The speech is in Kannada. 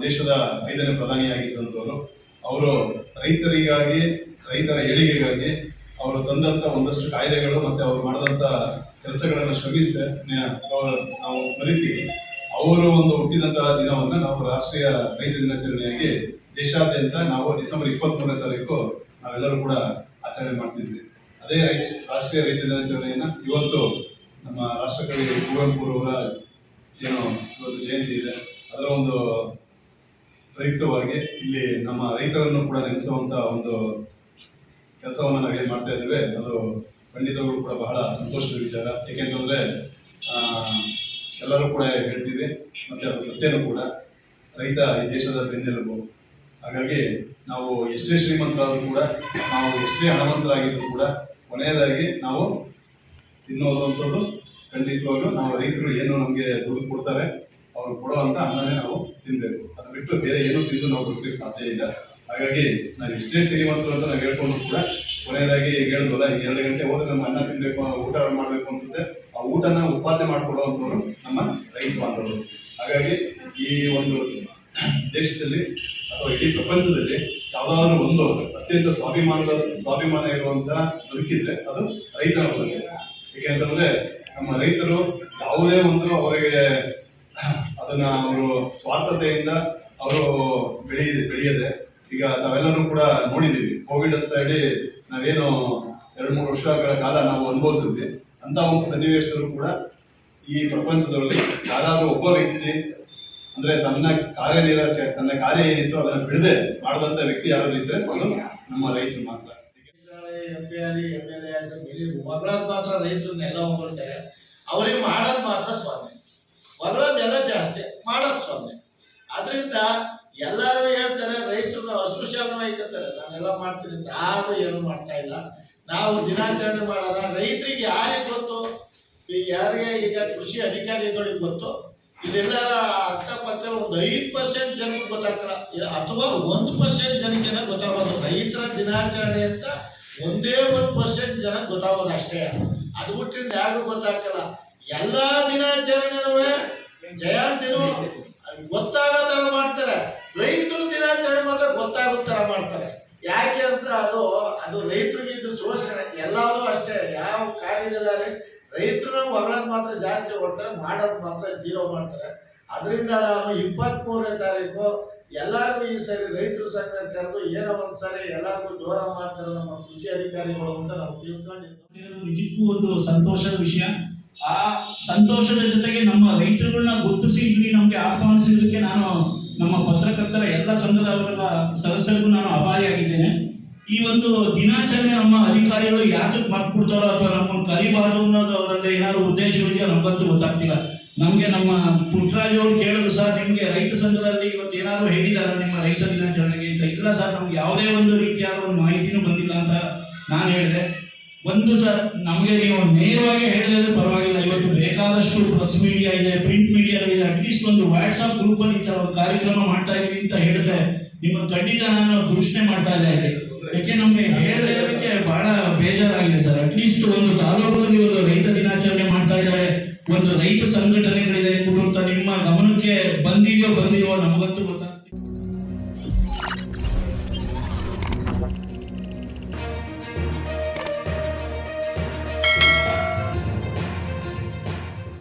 ದೇಶದ 5ನೇ ಪ್ರಧಾನಿಯಾಗಿದ್ದಂಥವರು. ಅವರು ರೈತರಿಗಾಗಿ, ರೈತರ ಏಳಿಗೆಗಾಗಿ ಅವರು ತಂದಂಥ ಒಂದಷ್ಟು ಕಾಯ್ದೆಗಳು ಮತ್ತು ಅವರು ಮಾಡಿದಂಥ ಕೆಲಸಗಳನ್ನು ನಾವು ಸ್ಮರಿಸಿ ಅವರು ಒಂದು ಹುಟ್ಟಿದಂತಹ ದಿನವನ್ನು ನಾವು ರಾಷ್ಟ್ರೀಯ ರೈತ ದಿನಾಚರಣೆಯಾಗಿ ದೇಶಾದ್ಯಂತ ನಾವು ಡಿಸೆಂಬರ್ 23ನೇ ತಾರೀಕು ನಾವೆಲ್ಲರೂ ಕೂಡ ಆಚರಣೆ ಮಾಡ್ತಿದ್ವಿ. ಅದೇ ರಾಷ್ಟ್ರೀಯ ರೈತ ದಿನಾಚರಣೆಯನ್ನು ಇವತ್ತು ನಮ್ಮ ರಾಷ್ಟ್ರಕವಿ ಕುವೆಂಪುರವರ ಏನು ಇವತ್ತು ಜಯಂತಿ ಇದೆ, ಅದರ ಒಂದು ಪ್ರಯುಕ್ತವಾಗಿ ಇಲ್ಲಿ ನಮ್ಮ ರೈತರನ್ನು ಕೂಡ ನೆನೆಸುವಂಥ ಒಂದು ಕೆಲಸವನ್ನು ನಾವೇನು ಮಾಡ್ತಾ ಇದ್ದೇವೆ ಅದು ಖಂಡಿತವಾಗ್ಲೂ ಕೂಡ ಬಹಳ ಸಂತೋಷದ ವಿಚಾರ. ಏಕೆಂತಂದರೆ ಎಲ್ಲರೂ ಕೂಡ ಹೇಳ್ತೀವಿ ಮತ್ತು ಅದು ಸತ್ಯನೂ ಕೂಡ, ರೈತ ಈ ದೇಶದ ಬೆನ್ನೆಲುಬು. ಹಾಗಾಗಿ ನಾವು ಎಷ್ಟೇ ಶ್ರೀಮಂತರಾದರೂ ಕೂಡ, ನಾವು ಎಷ್ಟೇ ಹಣವಂತರಾಗಿದ್ದರೂ ಕೂಡ ಕೊನೆಯದಾಗಿ ನಾವು ತಿನ್ನೋದು ಅಂಥದ್ದು ಖಂಡಿತವಾಗ್ಲೂ ನಾವು ರೈತರು ಏನು ನಮಗೆ ದುಡ್ಡು ಕೊಡ್ತಾರೆ ಅವ್ರು ಕೊಡುವಂಥ ಅನ್ನನೇ ನಾವು ತಿನ್ನಬೇಕು. ಅದು ಬಿಟ್ಟು ಬೇರೆ ಏನೂ ತಿಂದು ನಾವು ಬದುಕಲಿಕ್ಕೆ ಸಾಧ್ಯ ಇಲ್ಲ. ಹಾಗಾಗಿ ನಾವು ಎಷ್ಟೇ ಶ್ರೀಮಂತರು ಅಂತ ನಾವು ಹೇಳ್ಕೊಂಡು ಕೂಡ ಕೊನೆಯದಾಗಿ ಹೇಳಿದ್ವಲ್ಲ, ಈಗ 2 ಗಂಟೆ ಹೋದ್ರೆ ನಮ್ಮ ಅನ್ನ ತಿನ್ನಬೇಕು, ಊಟ ಮಾಡಬೇಕು ಅನ್ಸುತ್ತೆ. ಆ ಊಟನ ಉತ್ಪಾದನೆ ಮಾಡಿಕೊಡುವಂಥವ್ರು ನಮ್ಮ ರೈತ ಬಾಂಧವರು. ಹಾಗಾಗಿ ಈ ಒಂದು ದೇಶದಲ್ಲಿ ಅಥವಾ ಇಡೀ ಪ್ರಪಂಚದಲ್ಲಿ ಯಾವುದಾದ್ರೂ ಒಂದು ಅತ್ಯಂತ ಸ್ವಾಭಿಮಾನ ಇರುವಂಥ ಬದುಕಿದ್ರೆ ಅದು ರೈತನ ಬದುಕು. ಏಕೆಂತಂದ್ರೆ ನಮ್ಮ ರೈತರು ಯಾವುದೇ ಒಂದು ಅವರಿಗೆ ಅದನ್ನ ಅವರು ಸ್ವಾರ್ಥತೆಯಿಂದ ಅವರು ಬೆಳೆಯದೆ, ಈಗ ನಾವೆಲ್ಲರೂ ಕೂಡ ನೋಡಿದ್ದೀವಿ, ಕೋವಿಡ್ ಅಂತ ಹೇಳಿ ನಾವೇನು 2-3 ವರ್ಷಗಳ ಕಾಲ ನಾವು ಅನುಭವಿಸಿದ್ವಿ. ಅಂತ ಒಂದು ಸನ್ನಿವೇಶದಲ್ಲೂ ಕೂಡ ಈ ಪ್ರಪಂಚದಲ್ಲಿ ಯಾರಾದರೂ ಒಬ್ಬ ವ್ಯಕ್ತಿ ಅಂದ್ರೆ ತನ್ನ ಕಾರ್ಯ ಏನಿತ್ತು ಅದನ್ನು ಬಿಡದೆ ಮಾಡಿದಂಥ ವ್ಯಕ್ತಿ ಯಾರು ಇದ್ರೆ ಅದು ನಮ್ಮ ರೈತರು ಮಾತ್ರ. ಹೊಗಳದ್ ಮಾತ್ರ ರೈತರನ್ನೆಲ್ಲ ಹೊಗಳ್ತಾರೆ, ಅವ್ರಿಗೆ ಮಾಡೋದು ಮಾತ್ರ ಸ್ವಾಮಿ. ಹೊಗಳೋದೆಲ್ಲ ಜಾಸ್ತಿ, ಮಾಡೋದು ಸ್ವಾಮಿ. ಅದರಿಂದ ಎಲ್ಲರೂ ಹೇಳ್ತಾರೆ ರೈತರನ್ನ ಹಸುಶಾಲವಾಯ್ಕತ್ತಾರೆ, ನಾನೆಲ್ಲ ಮಾಡ್ತೀನಿ ಅಂತ. ಯಾರು ಏನು ಮಾಡ್ತಾ ಇಲ್ಲ. ನಾವು ದಿನಾಚರಣೆ ಮಾಡೋಣ, ರೈತರಿಗೆ ಯಾರಿಗೆ ಗೊತ್ತು, ಯಾರಿಗೆ ಈಗ ಕೃಷಿ ಅಧಿಕಾರಿಗಳಿಗೆ ಗೊತ್ತು. ಇದೆಲ್ಲರ ಅಕ್ಕಪಕ್ಕ ಒಂದು 5% ಜನಕ್ಕೆ ಗೊತ್ತಾಗಲ್ಲ, ಅಥವಾ 1% ಜನಕ್ಕೆ ಗೊತ್ತಾಗೋದು. ರೈತರ ದಿನಾಚರಣೆ ಅಂತ 1% ಜನಕ್ಕೆ ಗೊತ್ತಾಗೋದು ಅಷ್ಟೇ. ಅದು ಬಿಟ್ಟಿಂದ ಯಾರಿಗೂ ಗೊತ್ತಾಗಲ್ಲ. ಎಲ್ಲಾ ದಿನಾಚರಣೆನೂ ಜಯಂತಿನೂ ಗೊತ್ತಾಗೋ ತರ ಮಾಡ್ತಾರೆ, ರೈತರ ದಿನಾಚರಣೆ ಮಾತ್ರ ಗೊತ್ತಾಗೋ ತರ ಮಾಡ್ತಾರೆ. ಯಾಕೆ ಅಂದ್ರೆ ಅದು ರೈತರಿಗೆ ಇದು ಶೋಷಣೆ. ಎಲ್ಲಾರು ಅಷ್ಟೇ, ಯಾವ ಕಾರ್ಯದಲ್ಲಿ ರೈತರು ಹೊಗಳದ್ ಮಾತ್ರ ಜಾಸ್ತಿ ಹೊಡ್ತಾರೆ, ಮಾಡೋದು ಮಾತ್ರ 0 ಮಾಡ್ತಾರೆ. ಅದರಿಂದ ನಾನು 23ನೇ ತಾರೀಕು ಎಲ್ಲರಿಗೂ ಈ ಸರಿ ರೈತರ ಸಂಘ ಕರೆದು ಏನೋ ಒಂದ್ಸರಿ ಎಲ್ಲರಿಗೂ ಜೋರ ಮಾಡ್ತಾರೆ ನಮ್ಮ ಕೃಷಿ ಅಧಿಕಾರಿಗಳು ಅಂತ ನಾವು ತಿಳ್ಕೊಂಡಿದ್ದು ನಿಜಕ್ಕೂ ಒಂದು ಸಂತೋಷದ ವಿಷಯ. ಆ ಸಂತೋಷದ ಜೊತೆಗೆ ನಮ್ಮ ರೈತರುಗಳನ್ನ ಗುರುತಿಸಿ ಇಲ್ಲಿ ನಮ್ಗೆ ಆಹ್ವಾನಿಸಿದ್ದಕ್ಕೆ ನಾನು ನಮ್ಮ ಪತ್ರಕರ್ತರ ಎಲ್ಲ ಸಂಘದ ಸದಸ್ಯರಿಗೂ ನಾನು ಆಭಾರಿಯಾಗಿದ್ದೇನೆ. ಈ ಒಂದು ದಿನಾಚರಣೆ ನಮ್ಮ ಅಧಿಕಾರಿಗಳು ಯಾತಕ್ಕೆ ಮರ್ತ್ಬಿಡ್ತಾರೋ ಅಥವಾ ನಮ್ಮನ್ನು ಕರಿಬಾರ್ದು ಅನ್ನೋದ್ರಲ್ಲಿ ಏನಾದ್ರು ಉದ್ದೇಶಗಳಿದೆಯೋ ನಮ್ಗಂತೂ ಗೊತ್ತಾಗ್ತಿಲ್ಲ. ನಮ್ಗೆ ನಮ್ಮ ಪುಟ್ಟರಾಜ್ ಅವರು ಕೇಳಿದ್ರು, ಸರ್ ನಿಮ್ಗೆ ರೈತ ಸಂಘದಲ್ಲಿ ಇವತ್ತು ಏನಾದ್ರು ಹೇಳಿದಾರ ನಿಮ್ಮ ರೈತ ದಿನಾಚರಣೆಗೆ ಅಂತ. ಇಲ್ಲ ಸರ್, ನಮ್ಗೆ ಯಾವುದೇ ಒಂದು ರೀತಿಯಾದ ಒಂದು ಮಾಹಿತಿನೂ ಬಂದಿಲ್ಲ ಅಂತ ನಾನು ಹೇಳಿದೆ. ಒಂದು ಸರ್, ನಮಗೆ ನೀವು ನೇರವಾಗಿ ಹೇಳಿದ್ರೆ ಪರವಾಗಿಲ್ಲ. ಇವತ್ತು ಬೇಕಾದಷ್ಟು ಪ್ರೆಸ್ ಮೀಡಿಯಾ ಇದೆ, ಪ್ರಿಂಟ್ ಮೀಡಿಯಾ ಇದೆ, ಅಟ್ಲೀಸ್ಟ್ ಒಂದು ವಾಟ್ಸ್ಆಪ್ ಗ್ರೂಪ್ ಅಲ್ಲಿ ಈ ತರ ಒಂದು ಕಾರ್ಯಕ್ರಮ ಮಾಡ್ತಾ ಇದೀವಿ ಅಂತ ಹೇಳಿದ್ರೆ ನಿಮ್ಮ ಖಂಡಿತ ನಾನು ದೂಷಣೆ ಮಾಡ್ತಾ ಇಲ್ಲ. ಯಾಕೆ ನಮ್ಗೆ ಹೇಳೋದಕ್ಕೆ ಬಹಳ ಬೇಜಾರಾಗಿದೆ ಸರ್. ಅಟ್ಲೀಸ್ಟ್ ಒಂದು ತಾಲೂಕಲ್ಲಿ ಒಂದು ರೈತ ದಿನಾಚರಣೆ ಮಾಡ್ತಾ ಇದ್ದಾರೆ, ಒಂದು ರೈತ ಸಂಘಟನೆಗಳಿದೆ, ಕುಟುಂಬ ನಿಮ್ಮ ಗಮನಕ್ಕೆ ಬಂದಿದೆಯೋ ನಮಗಂತೂ ಗೊತ್ತಾಗ